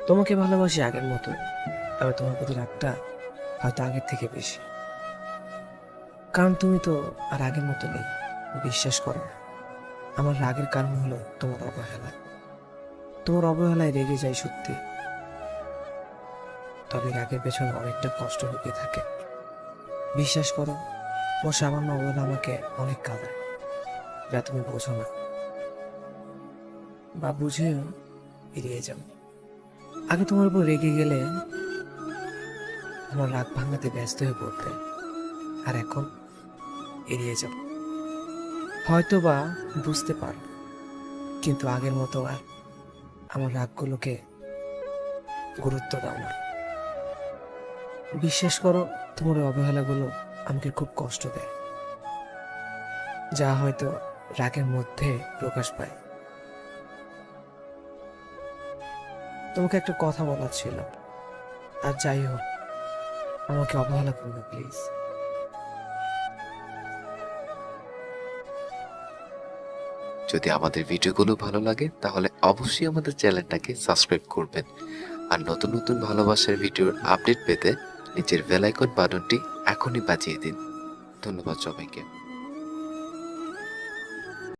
তোমাকে ভালোবাসি আগের মতো, তবে তোমার প্রতি রাগটা হয়তো আগের থেকে বেশি। কারণ তুমি তো আর আগের মতো নেই। বিশ্বাস করো, আমার রাগের কারণ হলো তোমার অবহেলা। তোমার অবহেলায় রেগে যাই সত্যি, তবে রাগের পেছনে অনেকটা কষ্ট লুকিয়ে থাকে। বিশ্বাস করো, ও সামান্য অবহেলা আমাকে অনেক কাঁদায়, যা তুমি বোঝো না বা বুঝেও এড়িয়ে যাও। আগে তোমার উপর রেগে গেলে আমার রাগ ভাঙাতে ব্যস্ত হয়ে পড়তে, আর এখন এড়িয়ে যাও। হয়তো বা বুঝতে পারো, কিন্তু আগের মতো আর আমার রাগগুলোকে গুরুত্ব দাও না। বিশ্বাস করো, তোমার ওই অবহেলাগুলো আমাকে খুব কষ্ট দেয়, যা হয়তো রাগের মধ্যে প্রকাশ পায়। তোমাকে একটা কথা বলার ছিল, আর যাই হোক, আমাকে অবহেলা করো না প্লিজ। যদি আমাদের ভিডিওগুলো ভালো লাগে তাহলে অবশ্যই আমাদের চ্যানেলটাকে সাবস্ক্রাইব করবেন। আর নতুন নতুন ভালোবাসার ভিডিওর আপডেট পেতে নিচের বেল আইকন বাটনটি এখনই বাজিয়ে দিন। ধন্যবাদ সবাইকে।